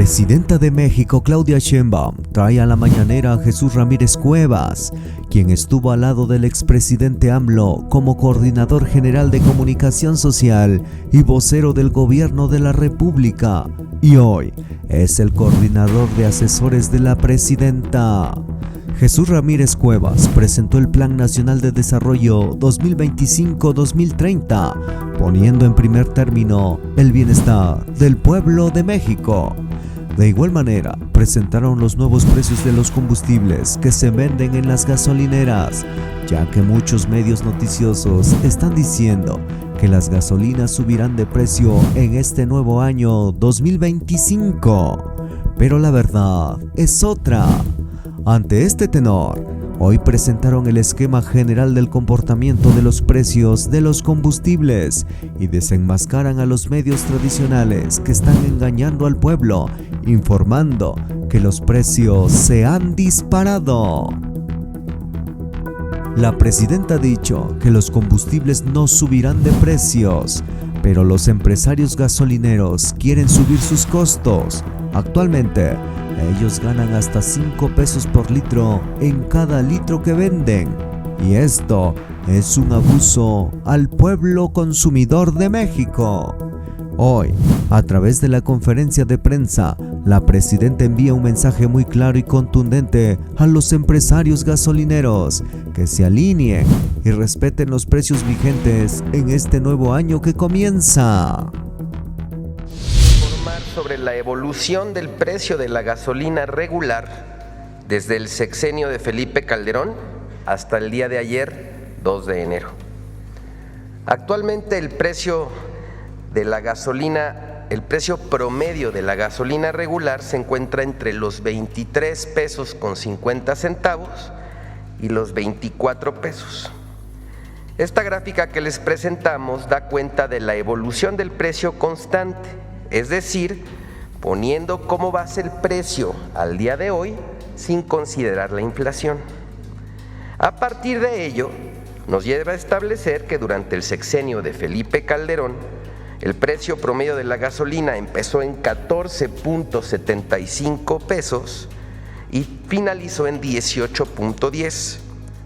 presidenta de México, Claudia Sheinbaum, trae a la mañanera a Jesús Ramírez Cuevas, quien estuvo al lado del expresidente AMLO como coordinador general de comunicación social y vocero del gobierno de la República, y hoy es el coordinador de asesores de la presidenta. Jesús Ramírez Cuevas presentó el Plan Nacional de Desarrollo 2025-2030, poniendo en primer término el bienestar del pueblo de México. De igual manera, presentaron los nuevos precios de los combustibles que se venden en las gasolineras, ya que muchos medios noticiosos están diciendo que las gasolinas subirán de precio en este nuevo año 2025. Pero la verdad es otra. Ante este tenor, hoy presentaron el esquema general del comportamiento de los precios de los combustibles y desenmascaran a los medios tradicionales que están engañando al pueblo, informando que los precios se han disparado. La presidenta ha dicho que los combustibles no subirán de precios, pero los empresarios gasolineros quieren subir sus costos. Actualmente, ellos ganan hasta 5 pesos por litro en cada litro que venden. Y esto es un abuso al pueblo consumidor de México. Hoy, a través de la conferencia de prensa, la presidenta envía un mensaje muy claro y contundente a los empresarios gasolineros que se alineen y respeten los precios vigentes en este nuevo año que comienza. Sobre la evolución del precio de la gasolina regular desde el sexenio de Felipe Calderón hasta el día de ayer, 2 de enero. Actualmente el precio promedio de la gasolina regular se encuentra entre los 23 pesos con 50 centavos y los 24 pesos. Esta gráfica que les presentamos da cuenta de la evolución del precio constante, es decir, poniendo como base el precio al día de hoy sin considerar la inflación. A partir de ello, nos lleva a establecer que durante el sexenio de Felipe Calderón, el precio promedio de la gasolina empezó en 14.75 pesos y finalizó en 18.10,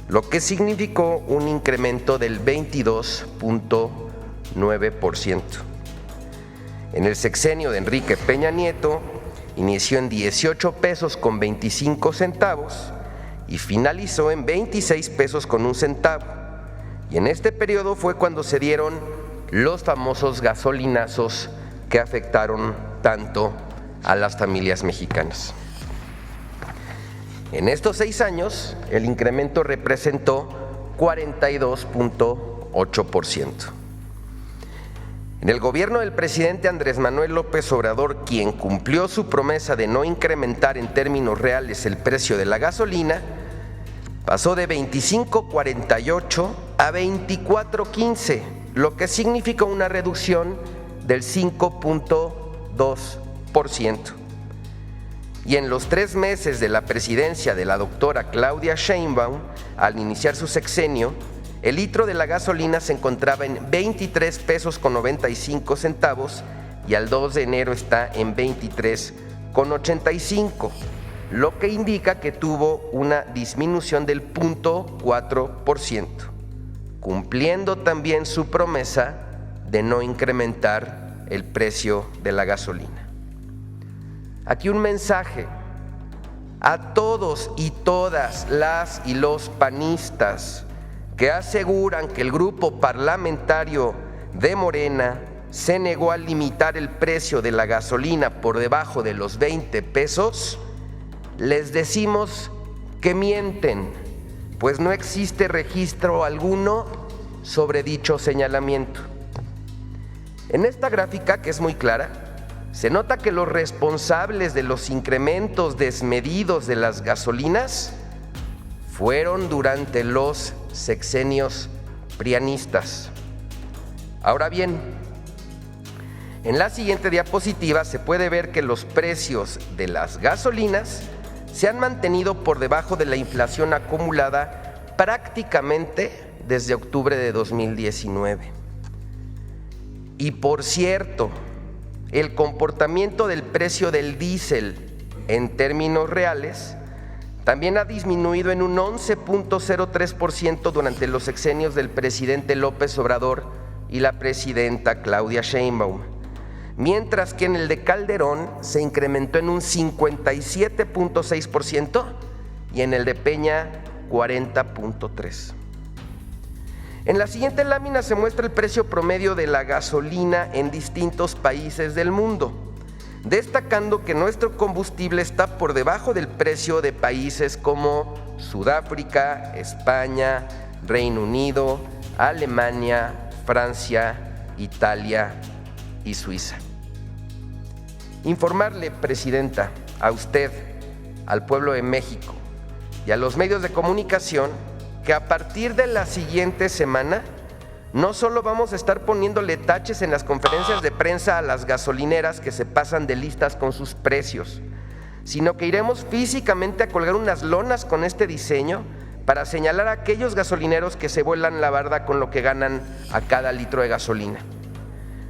lo que significó un incremento del 22.9%. En el sexenio de Enrique Peña Nieto, inició en 18 pesos con 25 centavos y finalizó en 26 pesos con 1 centavo. Y en este periodo fue cuando se dieron los famosos gasolinazos que afectaron tanto a las familias mexicanas. En estos 6 años, el incremento representó 42.8%. En el gobierno del presidente Andrés Manuel López Obrador, quien cumplió su promesa de no incrementar en términos reales el precio de la gasolina, pasó de 25.48 a 24.15, lo que significó una reducción del 5.2%. Y en los 3 meses de la presidencia de la doctora Claudia Sheinbaum, al iniciar su sexenio, el litro de la gasolina se encontraba en 23 pesos con 95 centavos y al 2 de enero está en 23.85, lo que indica que tuvo una disminución del 0.4%, cumpliendo también su promesa de no incrementar el precio de la gasolina. Aquí un mensaje a todos y todas las y los panistas que aseguran que el grupo parlamentario de Morena se negó a limitar el precio de la gasolina por debajo de los 20 pesos, les decimos que mienten, pues no existe registro alguno sobre dicho señalamiento. En esta gráfica, que es muy clara, se nota que los responsables de los incrementos desmedidos de las gasolinas fueron durante los sexenios prianistas. Ahora bien, en la siguiente diapositiva se puede ver que los precios de las gasolinas se han mantenido por debajo de la inflación acumulada prácticamente desde octubre de 2019. Y por cierto, el comportamiento del precio del diésel en términos reales también ha disminuido en un 11.03% durante los sexenios del presidente López Obrador y la presidenta Claudia Sheinbaum, mientras que en el de Calderón se incrementó en un 57.6% y en el de Peña 40.3%. En la siguiente lámina se muestra el precio promedio de la gasolina en distintos países del mundo, destacando que nuestro combustible está por debajo del precio de países como Sudáfrica, España, Reino Unido, Alemania, Francia, Italia y Suiza. Informarle, Presidenta, a usted, al pueblo de México y a los medios de comunicación que a partir de la siguiente semana no solo vamos a estar poniéndole taches en las conferencias de prensa a las gasolineras que se pasan de listas con sus precios, sino que iremos físicamente a colgar unas lonas con este diseño para señalar a aquellos gasolineros que se vuelan la barda con lo que ganan a cada litro de gasolina.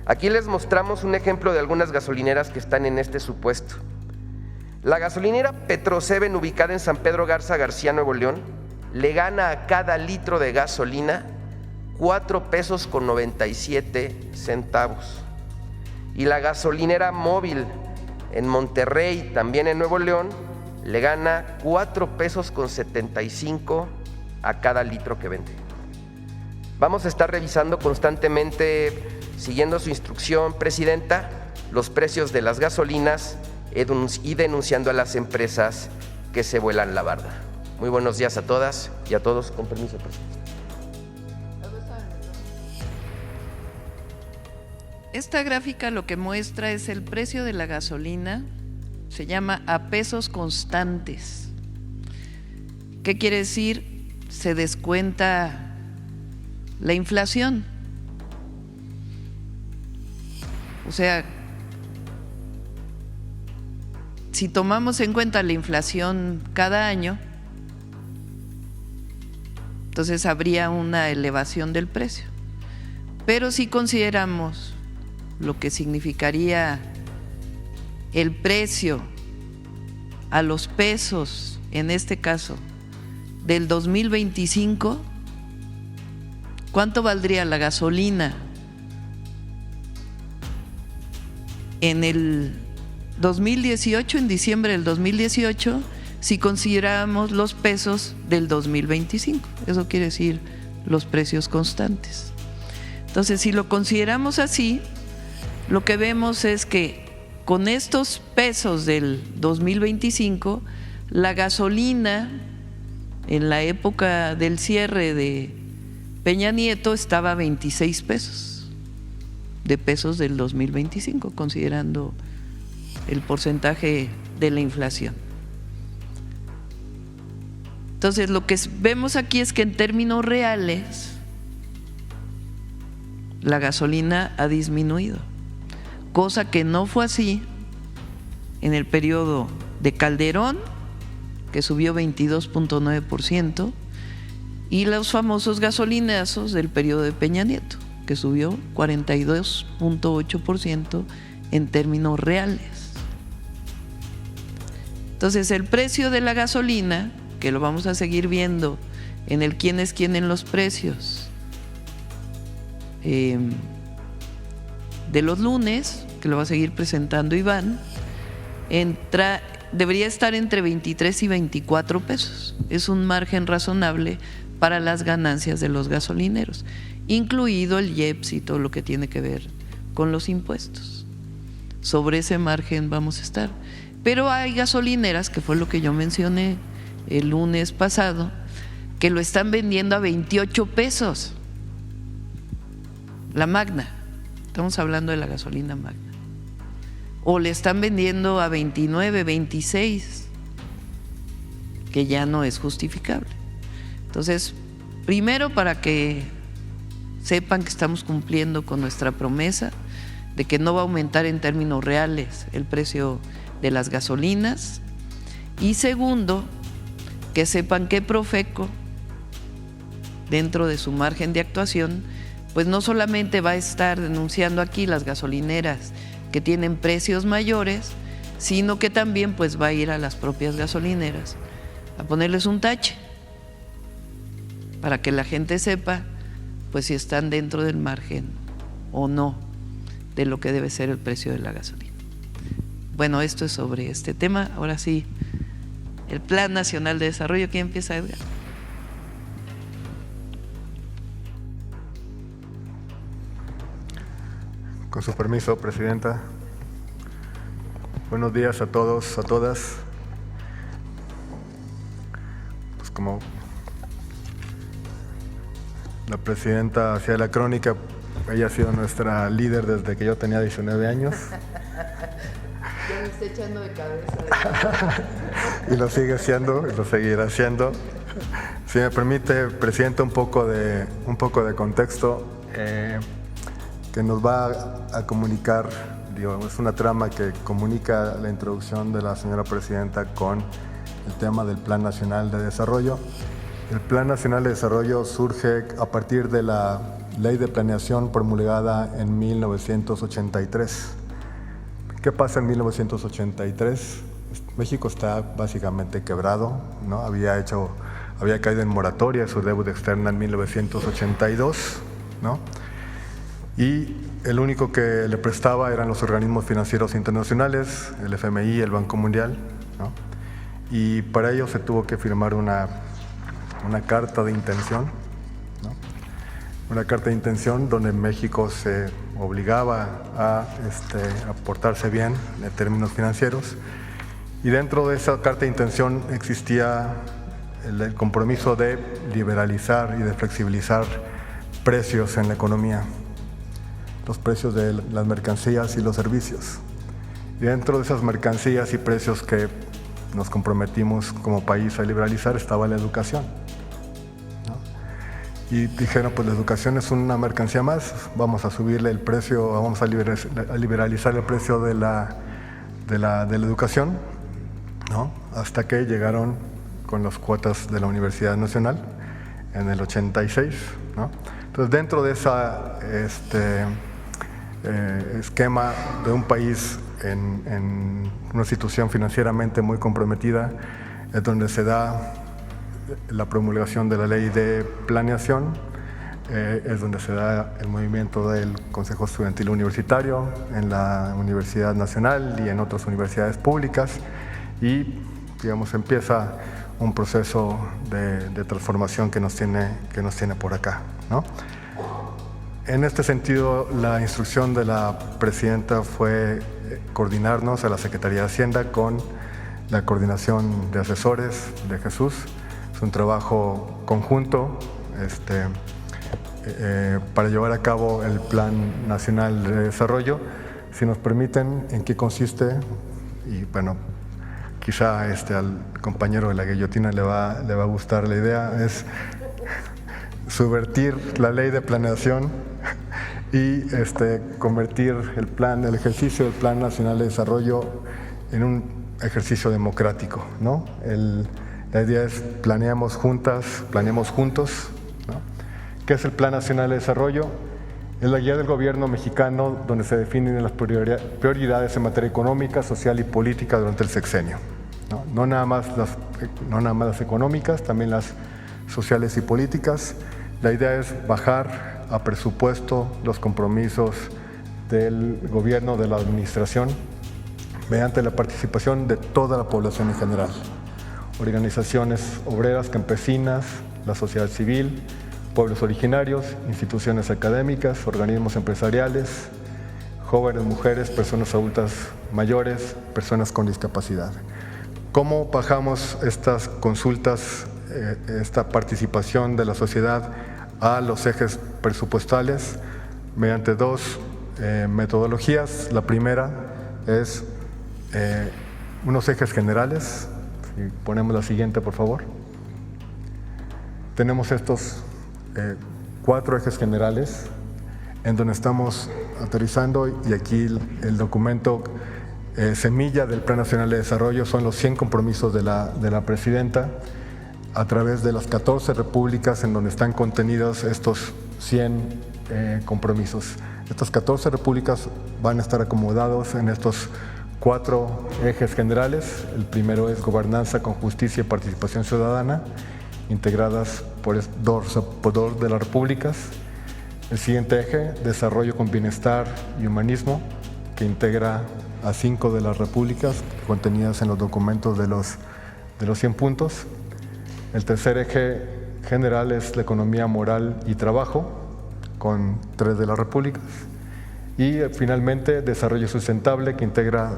Aquí les mostramos un ejemplo de algunas gasolineras que están en este supuesto. La gasolinera Petroseven, ubicada en San Pedro Garza García, Nuevo León, le gana a cada litro de gasolina 4 pesos con 97 centavos. Y la gasolinera Móvil en Monterrey, también en Nuevo León, le gana 4 pesos con 75 a cada litro que vende. Vamos a estar revisando constantemente, siguiendo su instrucción, Presidenta, los precios de las gasolinas y denunciando a las empresas que se vuelan la barda. Muy buenos días a todas y a todos. Con permiso, Presidenta. Esta gráfica lo que muestra es el precio de la gasolina, se llama a pesos constantes. ¿Qué quiere decir? Se descuenta la inflación. O sea, si tomamos en cuenta la inflación cada año, entonces habría una elevación del precio. Pero si consideramos lo que significaría el precio a los pesos, en este caso, del 2025, ¿cuánto valdría la gasolina en el 2018, en diciembre del 2018, si consideramos los pesos del 2025? Eso quiere decir los precios constantes. Entonces, si lo consideramos así, lo que vemos es que con estos pesos del 2025, la gasolina en la época del cierre de Peña Nieto estaba a 26 pesos, de pesos del 2025, considerando el porcentaje de la inflación. Entonces, lo que vemos aquí es que en términos reales, la gasolina ha disminuido, cosa que no fue así en el periodo de Calderón, que subió 22.9%, y los famosos gasolinazos del periodo de Peña Nieto, que subió 42.8% en términos reales. Entonces, el precio de la gasolina, que lo vamos a seguir viendo en el quién es quién en los precios de los lunes, que lo va a seguir presentando Iván, debería estar entre 23 y 24 pesos. Es un margen razonable para las ganancias de los gasolineros, incluido el IEPS y todo lo que tiene que ver con los impuestos. Sobre ese margen vamos a estar. Pero hay gasolineras, que fue lo que yo mencioné el lunes pasado, que lo están vendiendo a 28 pesos. La Magna, estamos hablando de la gasolina Magna. O le están vendiendo a 29, 26, que ya no es justificable. Entonces, primero, para que sepan que estamos cumpliendo con nuestra promesa de que no va a aumentar en términos reales el precio de las gasolinas, y segundo, que sepan que Profeco, dentro de su margen de actuación, pues no solamente va a estar denunciando aquí las gasolineras que tienen precios mayores, sino que también pues va a ir a las propias gasolineras a ponerles un tache para que la gente sepa pues si están dentro del margen o no de lo que debe ser el precio de la gasolina. Bueno, esto es sobre este tema. Ahora sí, el Plan Nacional de Desarrollo. ¿Quién empieza, Edgar? Con su permiso, Presidenta. Buenos días a todos, a todas. Pues como la Presidenta hacía la crónica, ella ha sido nuestra líder desde que yo tenía 19 años. Ya me está echando de cabeza. Y lo sigue siendo, y lo seguirá siendo. Si me permite, Presidenta, un poco de contexto que nos va a comunicar, es una trama que comunica la introducción de la señora Presidenta con el tema del Plan Nacional de Desarrollo. El Plan Nacional de Desarrollo surge a partir de la Ley de Planeación promulgada en 1983. ¿Qué pasa en 1983? México está básicamente quebrado, ¿no? Había caído en moratoria su deuda externa en 1982, ¿no? Y el único que le prestaba eran los organismos financieros internacionales, el FMI, el Banco Mundial, ¿no? Y para ello se tuvo que firmar una carta de intención, ¿no? Una carta de intención donde México se obligaba a portarse bien en términos financieros, y dentro de esa carta de intención existía el compromiso de liberalizar y de flexibilizar precios en la economía, los precios de las mercancías y los servicios. Y dentro de esas mercancías y precios que nos comprometimos como país a liberalizar estaba la educación, ¿no? Y dijeron, pues la educación es una mercancía más, vamos a subirle el precio, vamos a liberalizar el precio de la educación, ¿no? Hasta que llegaron con las cuotas de la Universidad Nacional en el 86, ¿no? Entonces, dentro de esa esquema de un país en una situación financieramente muy comprometida, es donde se da la promulgación de la Ley de Planeación, es donde se da el movimiento del Consejo Estudiantil Universitario en la Universidad Nacional y en otras universidades públicas, y digamos empieza un proceso de transformación que nos tiene por acá, ¿no? En este sentido, la instrucción de la Presidenta fue coordinarnos a la Secretaría de Hacienda con la coordinación de asesores de Jesús. Es un trabajo conjunto para llevar a cabo el Plan Nacional de Desarrollo. Si nos permiten, ¿en qué consiste? Y bueno, quizá al compañero de la guillotina le va a gustar la idea, es subvertir la ley de planeación y convertir el ejercicio del Plan Nacional de Desarrollo en un ejercicio democrático, ¿no? La idea es planeamos juntos, ¿no? ¿Qué es el Plan Nacional de Desarrollo? Es la guía del gobierno mexicano donde se definen las prioridades en materia económica, social y política durante el sexenio, ¿no? No nada más las económicas, también las sociales y políticas. La idea es bajar a presupuesto los compromisos del gobierno, de la administración, mediante la participación de toda la población en general. Organizaciones obreras, campesinas, la sociedad civil, pueblos originarios, instituciones académicas, organismos empresariales, jóvenes, mujeres, personas adultas mayores, personas con discapacidad. ¿Cómo bajamos estas consultas, esta participación de la sociedad a los ejes presupuestales? Mediante dos metodologías. La primera es unos ejes generales. Si ponemos la siguiente, por favor. Tenemos estos 4 ejes generales en donde estamos aterrizando, y aquí el documento semilla del Plan Nacional de Desarrollo son los 100 compromisos de la Presidenta a través de las 14 repúblicas en donde están contenidos estos 100 compromisos. Estas 14 repúblicas van a estar acomodados en estos 4 ejes generales. El primero es gobernanza con justicia y participación ciudadana, integradas por 2 de las repúblicas. El siguiente eje, desarrollo con bienestar y humanismo, que integra a 5 de las repúblicas contenidas en los documentos de los 100 puntos. El tercer eje general es la economía moral y trabajo, con 3 de las repúblicas. Y finalmente, desarrollo sustentable, que integra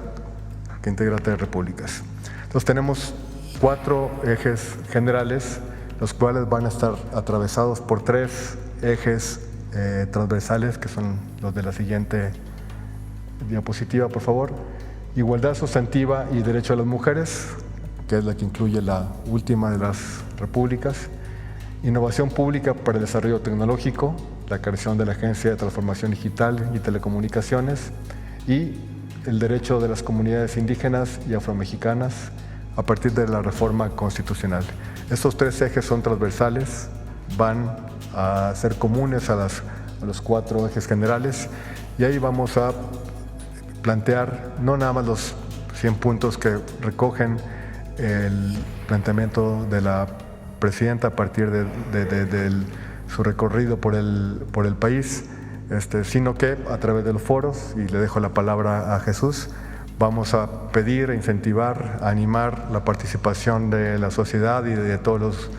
3 repúblicas. Entonces tenemos 4 ejes generales, los cuales van a estar atravesados por 3 ejes transversales, que son los de la siguiente diapositiva, por favor. Igualdad sustantiva y derecho a las mujeres, que es la que incluye la última de las repúblicas. Innovación pública para el desarrollo tecnológico, la creación de la Agencia de Transformación Digital y Telecomunicaciones, y el derecho de las comunidades indígenas y afromexicanas a partir de la reforma constitucional. Estos 3 ejes son transversales, van a ser comunes a los 4 ejes generales, y ahí vamos a plantear no nada más los 100 puntos que recogen el planteamiento de la presidenta a partir de su recorrido por el país, sino que a través de los foros, y le dejo la palabra a Jesús, vamos a pedir, a incentivar, a animar la participación de la sociedad y de todos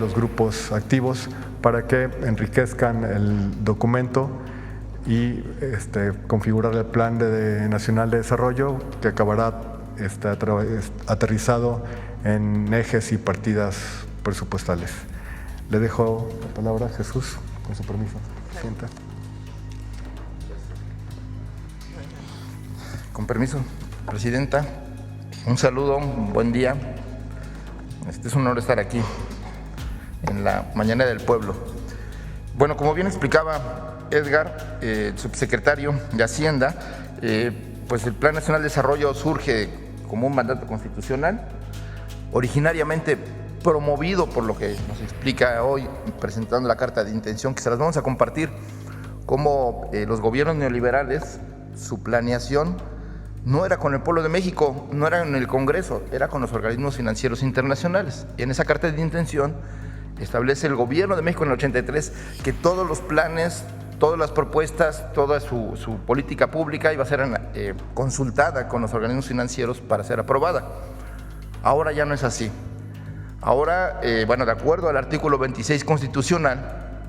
los grupos activos para que enriquezcan el documento y configurar el Plan Nacional de Desarrollo, que acabará aterrizado en ejes y partidas presupuestales. Le dejo la palabra a Jesús, con su permiso. Sienta. Con permiso, Presidenta. Un saludo, un buen día. Es un honor estar aquí en la Mañana del Pueblo. Bueno, como bien explicaba Edgar, el subsecretario de Hacienda, pues el Plan Nacional de Desarrollo surge como un mandato constitucional, originariamente promovido por lo que nos explica hoy, presentando la carta de intención, que se las vamos a compartir, como los gobiernos neoliberales, su planeación no era con el pueblo de México, no era en el Congreso, era con los organismos financieros internacionales. Y en esa carta de intención establece el gobierno de México en el 83 que todos los planes, todas las propuestas, toda su política pública iba a ser consultada con los organismos financieros para ser aprobada. Ahora ya no es así. Ahora, bueno, de acuerdo al artículo 26 constitucional,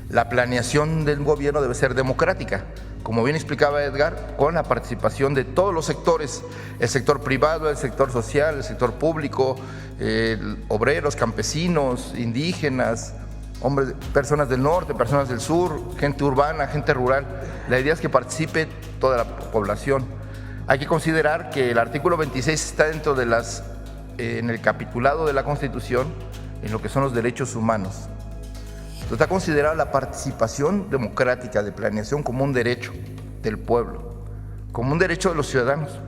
la planeación del gobierno debe ser democrática, como bien explicaba Edgar, con la participación de todos los sectores, el sector privado, el sector social, el sector público, obreros, campesinos, indígenas, hombres, personas del norte, personas del sur, gente urbana, gente rural. La idea es que participe toda la población. Hay que considerar que el artículo 26 está dentro de en el capitulado de la Constitución, en lo que son los derechos humanos. Entonces, está considerada la participación democrática de planeación como un derecho del pueblo, como un derecho de los ciudadanos.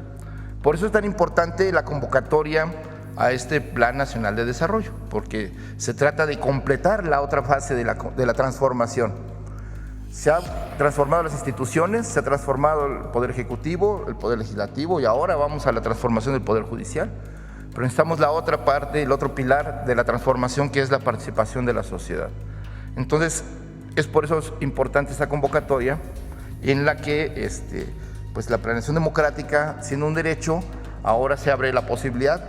Por eso es tan importante la convocatoria a este Plan Nacional de Desarrollo, porque se trata de completar la otra fase de la transformación. Se han transformado las instituciones, se ha transformado el Poder Ejecutivo, el Poder Legislativo, y ahora vamos a la transformación del Poder Judicial. Pero necesitamos la otra parte, el otro pilar de la transformación, que es la participación de la sociedad. Entonces, es por eso importante esta convocatoria, en la que pues la planeación democrática, siendo un derecho, ahora se abre la posibilidad,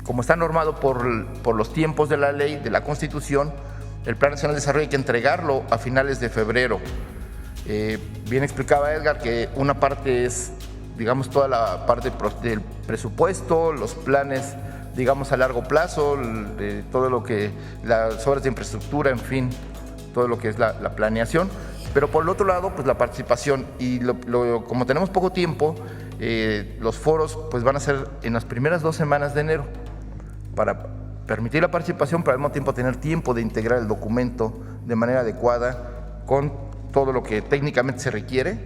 como está normado por los tiempos de la ley, de la Constitución, el Plan Nacional de Desarrollo hay que entregarlo a finales de febrero. Bien explicaba Edgar que una parte es, digamos, toda la parte del presupuesto, los planes, digamos, a largo plazo, todo lo que, las obras de infraestructura, en fin, todo lo que es la planeación. Pero por el otro lado, pues la participación, y como tenemos poco tiempo, los foros pues van a ser en las primeras 2 semanas de enero, para permitir la participación, pero al mismo tiempo tener tiempo de integrar el documento de manera adecuada con todo lo que técnicamente se requiere,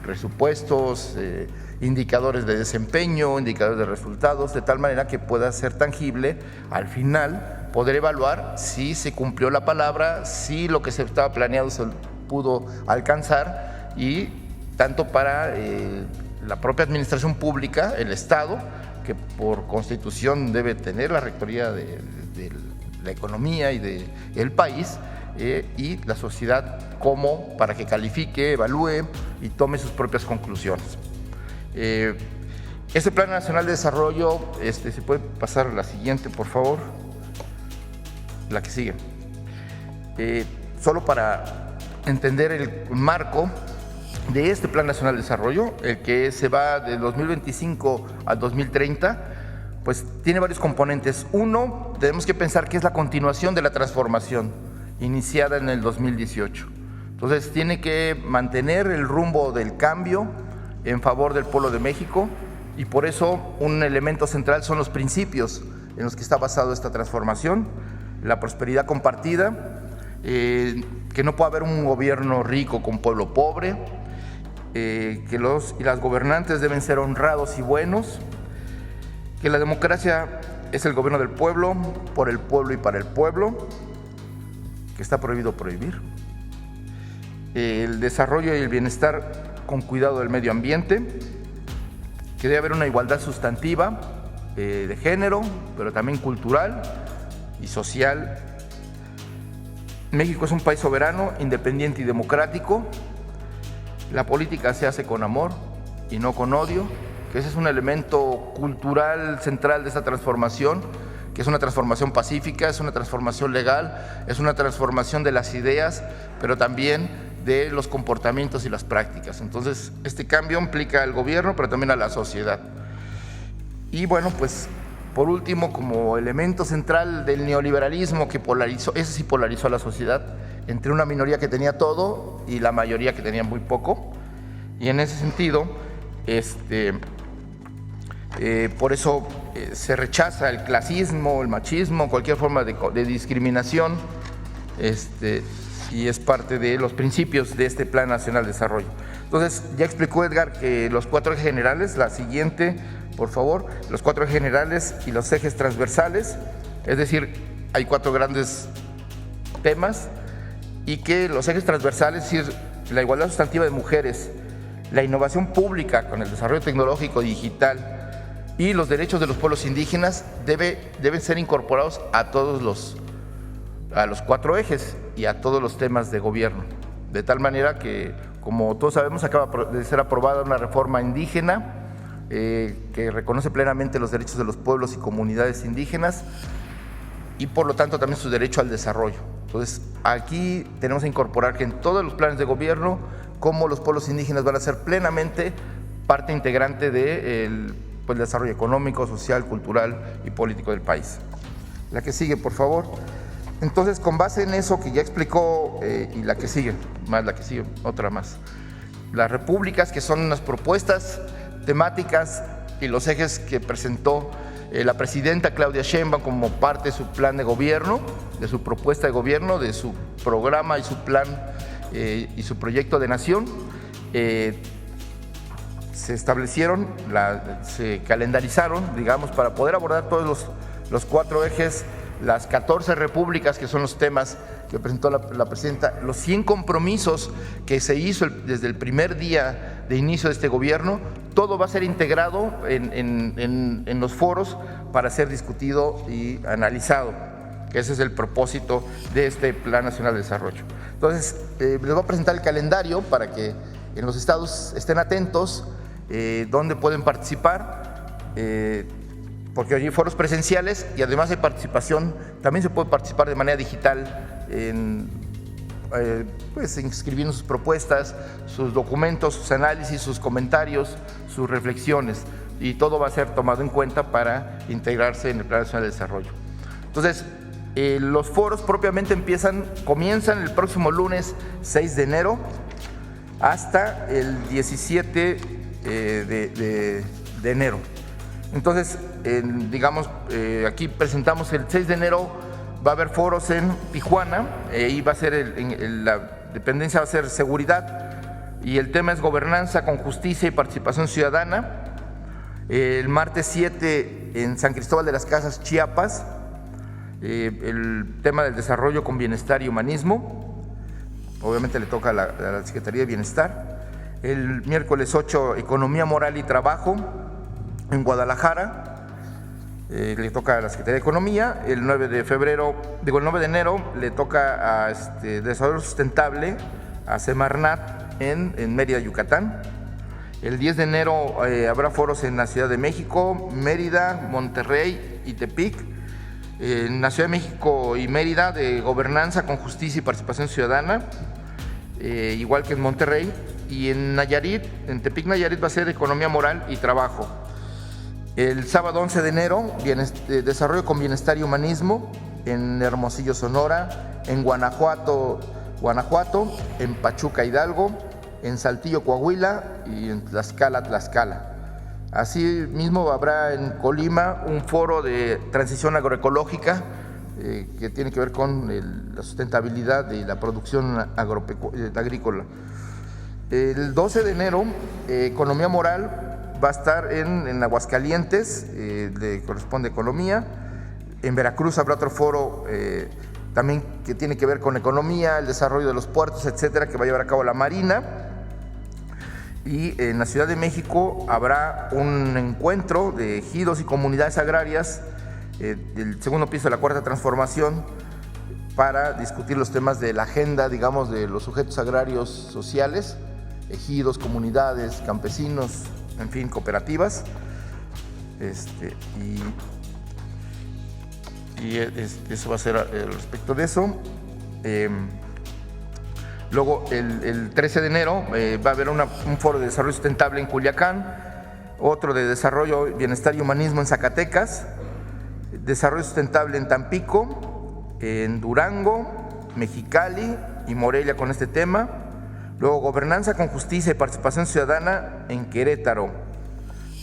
presupuestos, indicadores de desempeño, indicadores de resultados, de tal manera que pueda ser tangible al final poder evaluar si se cumplió la palabra, si lo que se estaba planeado se pudo alcanzar, y tanto para la propia administración pública, el Estado, que por Constitución debe tener la rectoría de la economía y del país, y la sociedad como para que califique, evalúe y tome sus propias conclusiones. Este Plan Nacional de Desarrollo, ¿se puede pasar a la siguiente, por favor? La que sigue. Solo para entender el marco de este Plan Nacional de Desarrollo, el que se va de 2025 al 2030, pues tiene varios componentes. Uno, tenemos que pensar que es la continuación de la transformación iniciada en el 2018. Entonces tiene que mantener el rumbo del cambio en favor del pueblo de México, y por eso un elemento central son los principios en los que está basado esta transformación: la prosperidad compartida, que no puede haber un gobierno rico con pueblo pobre, que los y las gobernantes deben ser honrados y buenos, que la democracia es el gobierno del pueblo, por el pueblo y para el pueblo, que está prohibido prohibir, el desarrollo y el bienestar con cuidado del medio ambiente, que debe haber una igualdad sustantiva de género, pero también cultural y social. México es un país soberano, independiente y democrático. La política se hace con amor y no con odio, que ese es un elemento cultural central de esta transformación, que es una transformación pacífica, es una transformación legal, es una transformación de las ideas, pero también de los comportamientos y las prácticas. Entonces, este cambio implica al gobierno, pero también a la sociedad. Y bueno, pues por último, como elemento central del neoliberalismo que polarizó, ese sí polarizó a la sociedad entre una minoría que tenía todo y la mayoría que tenía muy poco. Y en ese sentido, por eso se rechaza el clasismo, el machismo, cualquier forma de discriminación, y es parte de los principios de este Plan Nacional de Desarrollo. Entonces, ya explicó Edgar que los 4 ejes generales, la siguiente, por favor, los 4 ejes generales y los ejes transversales, es decir, hay 4 grandes temas, y que los ejes transversales, es decir, la igualdad sustantiva de mujeres, la innovación pública con el desarrollo tecnológico digital y los derechos de los pueblos indígenas deben ser incorporados a todos los 4 ejes y a todos los temas de gobierno, de tal manera que, como todos sabemos, acaba de ser aprobada una reforma indígena que reconoce plenamente los derechos de los pueblos y comunidades indígenas, y por lo tanto también su derecho al desarrollo. Entonces, aquí tenemos que incorporar que en todos los planes de gobierno, como los pueblos indígenas van a ser plenamente parte integrante del desarrollo económico, social, cultural y político del país. La que sigue, por favor. Entonces, con base en eso que ya explicó, y la que sigue, otra más. Las repúblicas, que son unas propuestas temáticas y los ejes que presentó la presidenta Claudia Sheinbaum como parte de su plan de gobierno, de su propuesta de gobierno, de su programa y su plan y su proyecto de nación, se establecieron, se calendarizaron, digamos, para poder abordar todos los 4 ejes, las 14 repúblicas, que son los temas que presentó la presidenta, los 100 compromisos que se hizo desde el primer día de inicio de este gobierno. Todo va a ser integrado en los foros para ser discutido y analizado, que ese es el propósito de este Plan Nacional de Desarrollo. Entonces, les voy a presentar el calendario para que en los estados estén atentos, dónde pueden participar, porque hay foros presenciales y además de participación, también se puede participar de manera digital, inscribiendo sus propuestas, sus documentos, sus análisis, sus comentarios, sus reflexiones, y todo va a ser tomado en cuenta para integrarse en el Plan Nacional de Desarrollo. Entonces, los foros propiamente comienzan el próximo lunes 6 de enero hasta el 17 de enero. Entonces, aquí presentamos el 6 de enero, va a haber foros en Tijuana, y va a ser la dependencia va a ser seguridad, y el tema es gobernanza con justicia y participación ciudadana. El martes 7 en San Cristóbal de las Casas, Chiapas. El tema del desarrollo con bienestar y humanismo, obviamente le toca a la Secretaría de Bienestar. El miércoles 8, economía moral y trabajo en Guadalajara, le toca a la Secretaría de Economía. El 9 de enero le toca a desarrollo sustentable a Semarnat en Mérida, Yucatán. El 10 de enero habrá foros en la Ciudad de México, Mérida, Monterrey y Tepic. En la Ciudad de México y Mérida, de gobernanza con justicia y participación ciudadana, igual que en Monterrey. Y en Nayarit, en Tepic, Nayarit, va a ser economía moral y trabajo. El sábado 11 de enero, desarrollo con bienestar y humanismo en Hermosillo, Sonora, en Guanajuato, en Pachuca, Hidalgo, en Saltillo, Coahuila y en Tlaxcala. Asimismo, habrá en Colima un foro de transición agroecológica que tiene que ver con la sustentabilidad de la producción agrícola. El 12 de enero, economía moral va a estar en Aguascalientes, le corresponde economía. En Veracruz habrá otro foro también que tiene que ver con economía, el desarrollo de los puertos, etcétera, que va a llevar a cabo la Marina. Y en la Ciudad de México habrá un encuentro de ejidos y comunidades agrarias del segundo piso de la Cuarta Transformación para discutir los temas de la agenda, digamos, de los sujetos agrarios sociales, ejidos, comunidades, campesinos, en fin, cooperativas. Eso va a ser respecto de eso. Luego, el 13 de enero va a haber un foro de desarrollo sustentable en Culiacán, otro de desarrollo, bienestar y humanismo en Zacatecas, desarrollo sustentable en Tampico, en Durango, Mexicali y Morelia con este tema. Luego, gobernanza con justicia y participación ciudadana en Querétaro,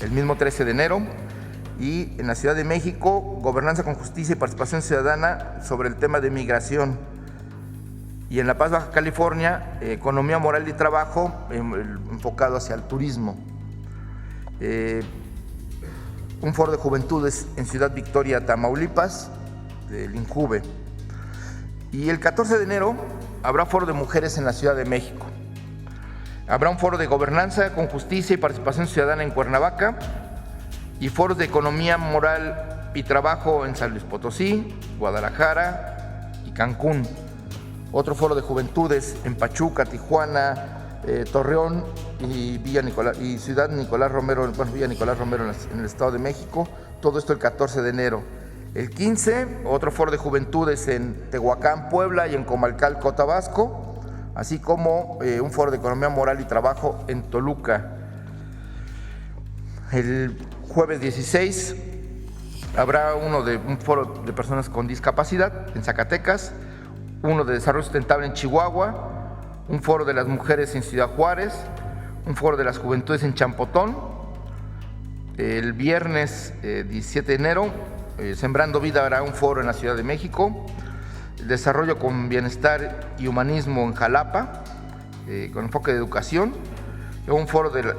el mismo 13 de enero. Y en la Ciudad de México, gobernanza con justicia y participación ciudadana sobre el tema de migración. Y en La Paz, Baja California, economía moral y trabajo enfocado hacia el turismo. Un foro de juventudes en Ciudad Victoria, Tamaulipas, del INJUVE. Y el 14 de enero habrá foro de mujeres en la Ciudad de México. Habrá un foro de gobernanza con justicia y participación ciudadana en Cuernavaca y foros de economía moral y trabajo en San Luis Potosí, Guadalajara y Cancún. Otro foro de juventudes en Pachuca, Tijuana, Torreón y Ciudad Nicolás Romero, Villa Nicolás Romero en el Estado de México. Todo esto el 14 de enero. El 15, otro foro de juventudes en Tehuacán, Puebla y en Comalcalco, Tabasco, así como un foro de economía moral y trabajo en Toluca. El jueves 16 habrá un foro de personas con discapacidad en Zacatecas, uno de desarrollo sustentable en Chihuahua, un foro de las mujeres en Ciudad Juárez, un foro de las juventudes en Champotón. El viernes 17 de enero, Sembrando Vida, hará un foro en la Ciudad de México. Desarrollo con bienestar y humanismo en Jalapa, con enfoque de educación. Luego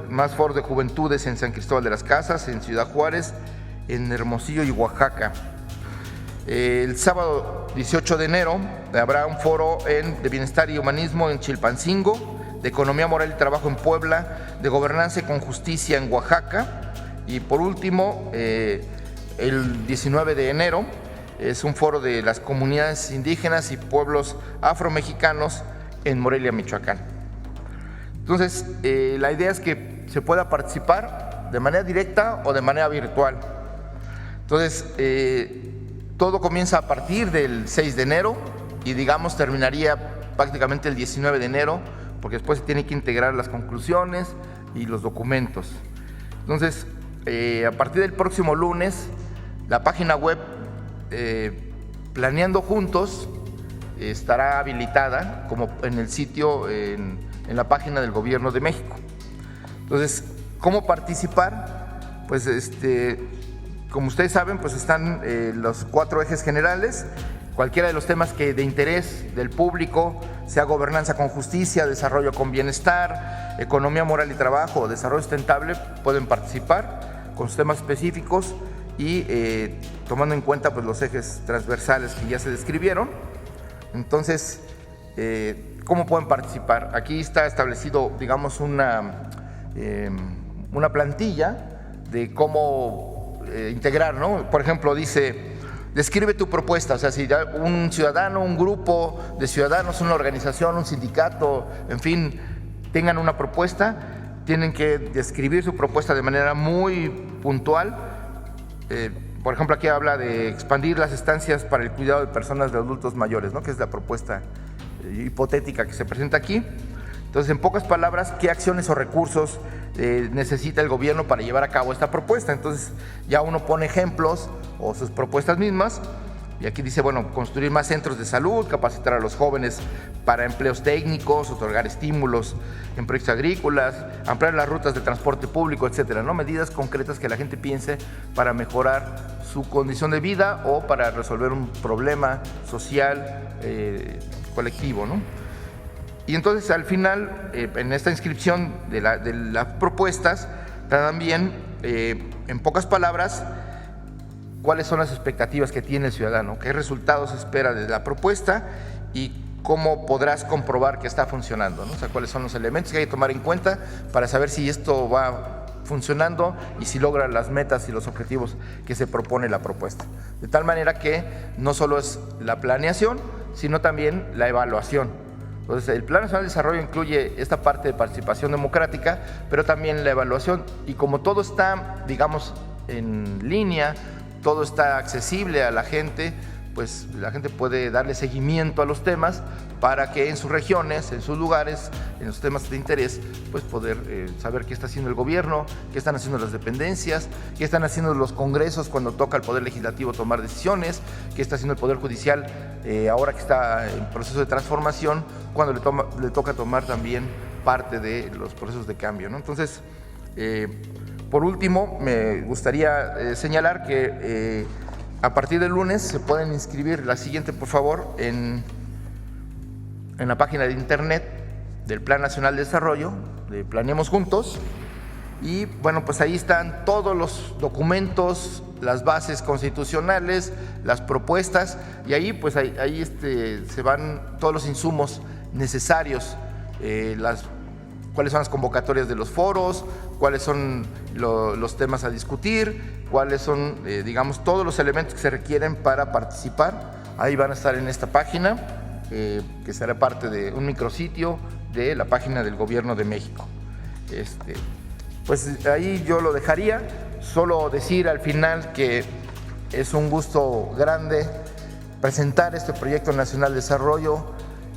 más foros de juventudes en San Cristóbal de las Casas, en Ciudad Juárez, en Hermosillo y Oaxaca. El sábado 18 de enero habrá un foro de bienestar y humanismo en Chilpancingo, de economía moral y trabajo en Puebla, de gobernanza con justicia en Oaxaca. Y por último, el 19 de enero es un foro de las comunidades indígenas y pueblos afromexicanos en Morelia, Michoacán. Entonces, la idea es que se pueda participar de manera directa o de manera virtual. Entonces, todo comienza a partir del 6 de enero y, digamos, terminaría prácticamente el 19 de enero, porque después se tienen que integrar las conclusiones y los documentos. Entonces, a partir del próximo lunes, la página web Planeando Juntos estará habilitada como en el sitio, en la página del Gobierno de México. Entonces, ¿cómo participar? Pues como ustedes saben, pues están los 4 ejes generales. Cualquiera de los temas que de interés del público, sea gobernanza con justicia, desarrollo con bienestar, economía moral y trabajo o desarrollo sustentable, pueden participar con sus temas específicos y tomando en cuenta pues, los ejes transversales que ya se describieron. Entonces, ¿cómo pueden participar? Aquí está establecido, digamos, una plantilla de cómo integrar, ¿no? Por ejemplo, dice, describe tu propuesta, o sea, si un ciudadano, un grupo de ciudadanos, una organización, un sindicato, en fin, tengan una propuesta, tienen que describir su propuesta de manera muy puntual. Por ejemplo, aquí habla de expandir las estancias para el cuidado de personas de adultos mayores, ¿no? Que es la propuesta hipotética que se presenta aquí. Entonces, en pocas palabras, ¿qué acciones o recursos necesita el gobierno para llevar a cabo esta propuesta? Entonces, ya uno pone ejemplos o sus propuestas mismas. Y aquí dice, bueno, construir más centros de salud, capacitar a los jóvenes para empleos técnicos, otorgar estímulos en proyectos agrícolas, ampliar las rutas de transporte público, etcétera, ¿no? Medidas concretas que la gente piense para mejorar su condición de vida o para resolver un problema social colectivo, ¿no? Y entonces, al final, en esta inscripción de las propuestas, también, en pocas palabras, cuáles son las expectativas que tiene el ciudadano, qué resultados espera de la propuesta y cómo podrás comprobar que está funcionando, ¿no? O sea, cuáles son los elementos que hay que tomar en cuenta para saber si esto va funcionando y si logra las metas y los objetivos que se propone la propuesta. De tal manera que no solo es la planeación, sino también la evaluación. Entonces, el Plan Nacional de Desarrollo incluye esta parte de participación democrática, pero también la evaluación. Y como todo está, digamos, en línea, todo está accesible a la gente, pues la gente puede darle seguimiento a los temas para que en sus regiones, en sus lugares, en los temas de interés, pues poder saber qué está haciendo el gobierno, qué están haciendo las dependencias, qué están haciendo los congresos cuando toca al Poder Legislativo tomar decisiones, qué está haciendo el Poder Judicial ahora que está en proceso de transformación, cuando le toca tomar también parte de los procesos de cambio, ¿no? Entonces, por último, me gustaría señalar que a partir del lunes se pueden inscribir, la siguiente por favor, en la página de internet del Plan Nacional de Desarrollo, de Planeemos Juntos, y bueno, pues ahí están todos los documentos, las bases constitucionales, las propuestas, y ahí pues ahí se van todos los insumos necesarios, cuáles son las convocatorias de los foros, cuáles son los temas a discutir, cuáles son, digamos, todos los elementos que se requieren para participar. Ahí van a estar en esta página, que será parte de un micrositio de la página del Gobierno de México. Pues ahí yo lo dejaría, solo decir al final que es un gusto grande presentar este Proyecto Nacional de Desarrollo,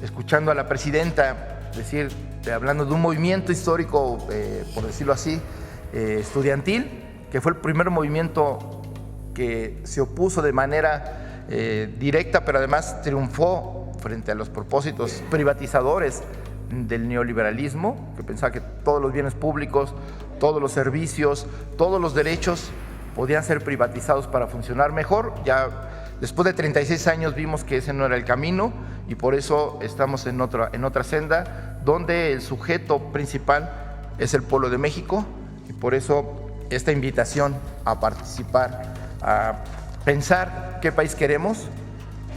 escuchando a la presidenta decir, hablando de un movimiento histórico, por decirlo así, estudiantil, que fue el primer movimiento que se opuso de manera directa, pero además triunfó frente a los propósitos privatizadores del neoliberalismo, que pensaba que todos los bienes públicos, todos los servicios, todos los derechos podían ser privatizados para funcionar mejor. Ya después de 36 años vimos que ese no era el camino y por eso estamos en otra senda donde el sujeto principal es el pueblo de México, y por eso esta invitación a participar, a pensar qué país queremos,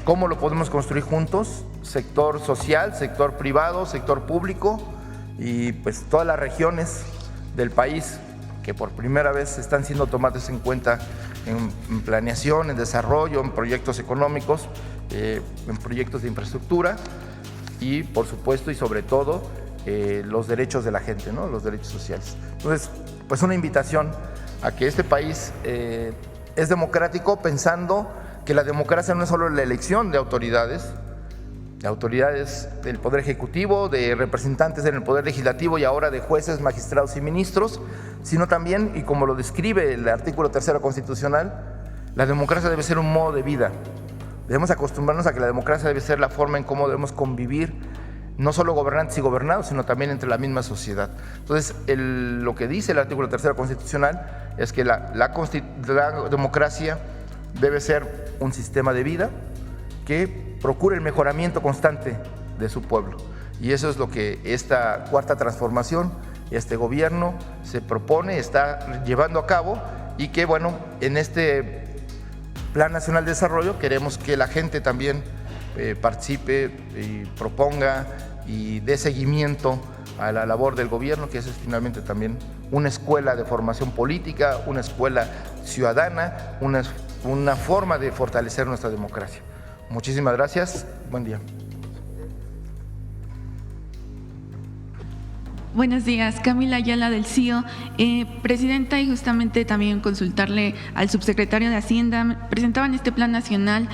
cómo lo podemos construir juntos, sector social, sector privado, sector público y pues todas las regiones del país que por primera vez están siendo tomadas en cuenta en planeación, en desarrollo, en proyectos económicos, en proyectos de infraestructura y por supuesto y sobre todo los derechos de la gente, ¿no? Los derechos sociales. Entonces, pues una invitación a que este país es democrático, pensando que la democracia no es solo la elección de autoridades del Poder Ejecutivo, de representantes en el Poder Legislativo y ahora de jueces, magistrados y ministros, sino también, y como lo describe el artículo 3 constitucional, la democracia debe ser un modo de vida. Debemos acostumbrarnos a que la democracia debe ser la forma en cómo debemos convivir, no solo gobernantes y gobernados, sino también entre la misma sociedad. Entonces, lo que dice el artículo 3 constitucional es que la democracia debe ser un sistema de vida que procure el mejoramiento constante de su pueblo. Y eso es lo que esta cuarta transformación, este gobierno se propone, está llevando a cabo y que, bueno, en este Plan Nacional de Desarrollo queremos que la gente también participe y proponga y dé seguimiento a la labor del gobierno, que es finalmente también una escuela de formación política, una escuela ciudadana, una forma de fortalecer nuestra democracia. Muchísimas gracias. Buen día. Buenos días, Camila Ayala del CIO. Presidenta, y justamente también consultarle al subsecretario de Hacienda, presentaban este plan nacional,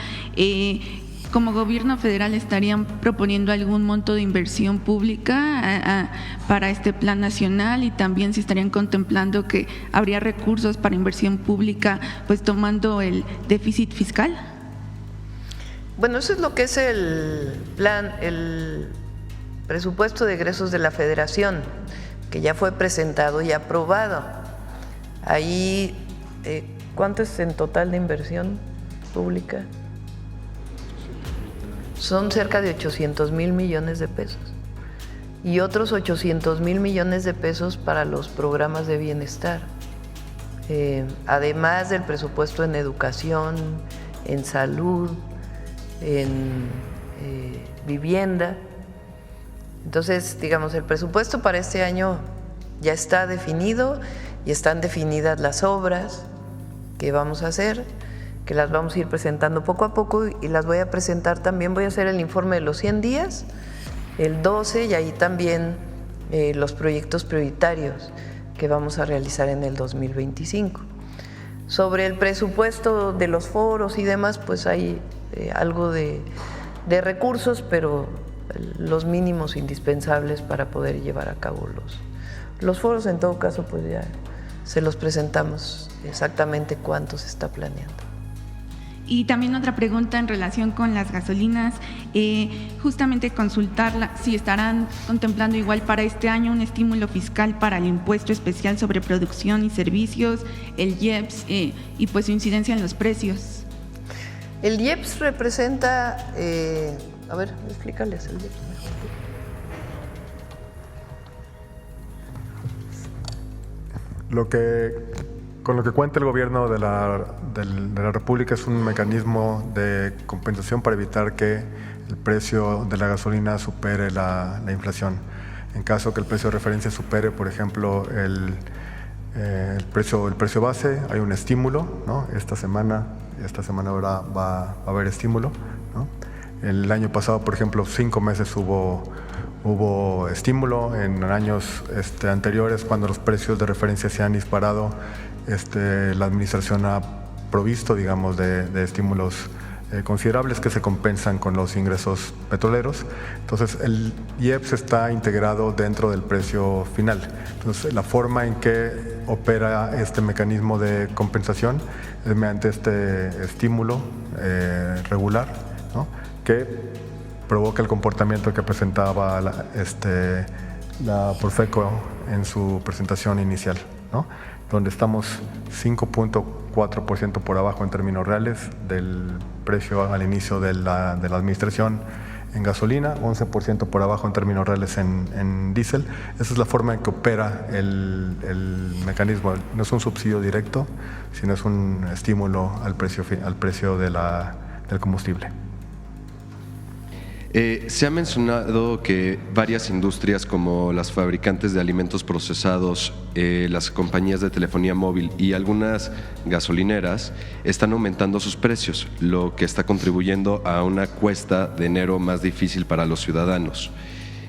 como gobierno federal estarían proponiendo algún monto de inversión pública para este plan nacional, y también si estarían contemplando que habría recursos para inversión pública, pues tomando el déficit fiscal. Bueno, eso es lo que es el plan, el presupuesto de egresos de la Federación, que ya fue presentado y aprobado. Ahí, ¿cuánto es en total de inversión pública? Son cerca de 800,000 millones de pesos y otros 800,000 millones de pesos para los programas de bienestar, además del presupuesto en educación, en salud, en vivienda. Entonces, digamos, el presupuesto para este año ya está definido y están definidas las obras que vamos a hacer, que las vamos a ir presentando poco a poco, y las voy a presentar también. Voy a hacer el informe de los 100 días, el 12, y ahí también los proyectos prioritarios que vamos a realizar en el 2025. Sobre el presupuesto de los foros y demás, pues hay algo de recursos, pero los mínimos indispensables para poder llevar a cabo los foros. En todo caso, pues ya se los presentamos exactamente cuánto se está planeando. Y también otra pregunta en relación con las gasolinas, justamente consultarla si estarán contemplando igual para este año un estímulo fiscal para el impuesto especial sobre producción y servicios, el IEPS, y pues su incidencia en los precios. El IEPS representa, a ver, explícales el IEPS. Con lo que cuenta el gobierno de la República es un mecanismo de compensación para evitar que el precio de la gasolina supere la inflación. En caso que el precio de referencia supere, por ejemplo, el precio base, hay un estímulo, ¿no? Esta semana ahora va a haber estímulo, ¿no? El año pasado, por ejemplo, 5 meses hubo estímulo. En años anteriores, cuando los precios de referencia se han disparado, la administración ha provisto, digamos, de estímulos considerables que se compensan con los ingresos petroleros. Entonces, el IEPS está integrado dentro del precio final. Entonces, la forma en que opera este mecanismo de compensación es mediante este estímulo regular, ¿no? Que provoca el comportamiento que presentaba la Profeco en su presentación inicial, ¿no? Donde estamos 5.4% por abajo en términos reales del precio al inicio de la administración en gasolina, 11% por abajo en términos reales en diésel. Esa es la forma en que opera el mecanismo. No es un subsidio directo, sino es un estímulo al precio del combustible. Se ha mencionado que varias industrias como las fabricantes de alimentos procesados, las compañías de telefonía móvil y algunas gasolineras están aumentando sus precios, lo que está contribuyendo a una cuesta de enero más difícil para los ciudadanos.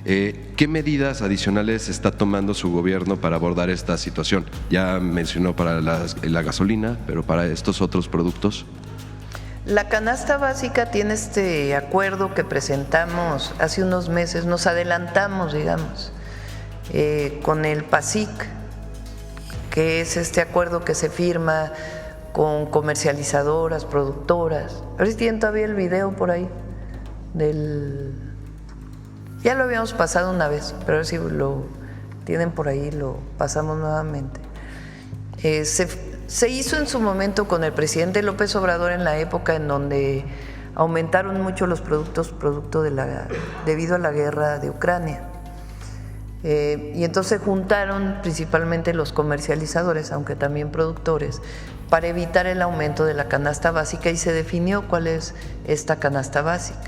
¿Qué medidas adicionales está tomando su gobierno para abordar esta situación? Ya mencionó para la gasolina, pero para estos otros productos. La canasta básica tiene este acuerdo que presentamos hace unos meses, nos adelantamos, digamos, con el PASIC, que es este acuerdo que se firma con comercializadoras, productoras. A ver si tienen todavía el video por ahí ya lo habíamos pasado una vez, pero a ver si lo tienen por ahí, lo pasamos nuevamente. Se hizo en su momento con el presidente López Obrador en la época en donde aumentaron mucho los productos debido a la guerra de Ucrania. Y entonces se juntaron principalmente los comercializadores, aunque también productores, para evitar el aumento de la canasta básica, y se definió cuál es esta canasta básica.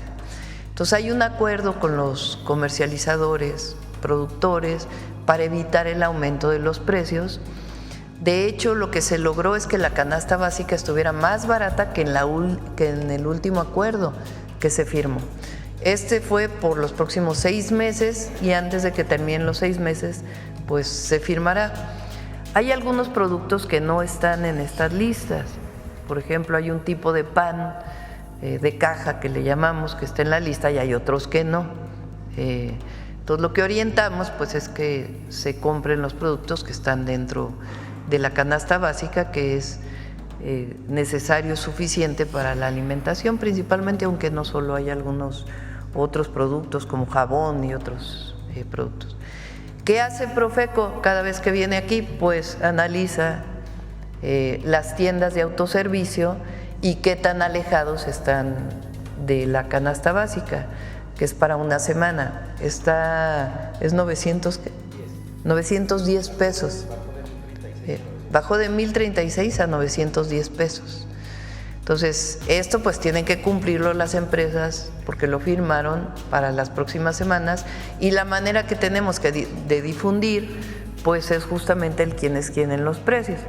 Entonces hay un acuerdo con los comercializadores, productores, para evitar el aumento de los precios. De hecho, lo que se logró es que la canasta básica estuviera más barata que en el último acuerdo que se firmó. Este fue por los próximos 6 meses, y antes de que terminen los 6 meses, pues se firmará. Hay algunos productos que no están en estas listas. Por ejemplo, hay un tipo de pan de caja que le llamamos, que está en la lista, y hay otros que no. Entonces, lo que orientamos pues es que se compren los productos que están dentro de la canasta básica, que es necesario, suficiente para la alimentación principalmente, aunque no solo hay algunos otros productos como jabón y otros productos. ¿Qué hace Profeco cada vez que viene aquí? Pues analiza las tiendas de autoservicio y qué tan alejados están de la canasta básica, que es para una semana. Es 910 pesos. Bajó de 1,036 a 910 pesos. Entonces, esto pues tienen que cumplirlo las empresas porque lo firmaron para las próximas semanas, y la manera que tenemos de difundir pues es justamente el quién es quién en los precios,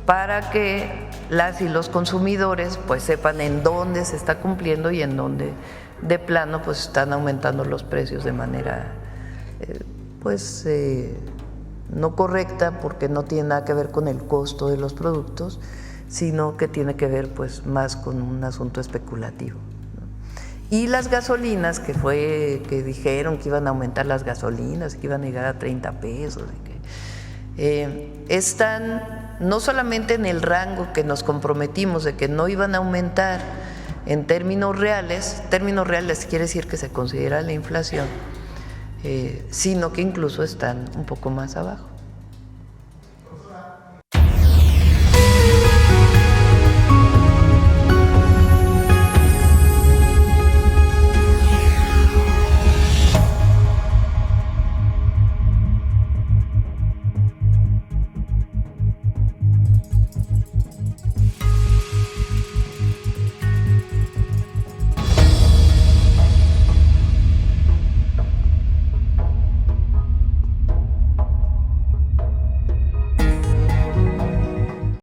para que las y los consumidores pues sepan en dónde se está cumpliendo y en dónde de plano pues están aumentando los precios de manera no correcta, porque no tiene nada que ver con el costo de los productos, sino que tiene que ver pues más con un asunto especulativo, ¿no? Y las gasolinas, que dijeron que iban a aumentar las gasolinas, que iban a llegar a 30 pesos, están no solamente en el rango que nos comprometimos de que no iban a aumentar en términos reales quiere decir que se considera la inflación, sino que incluso están un poco más abajo.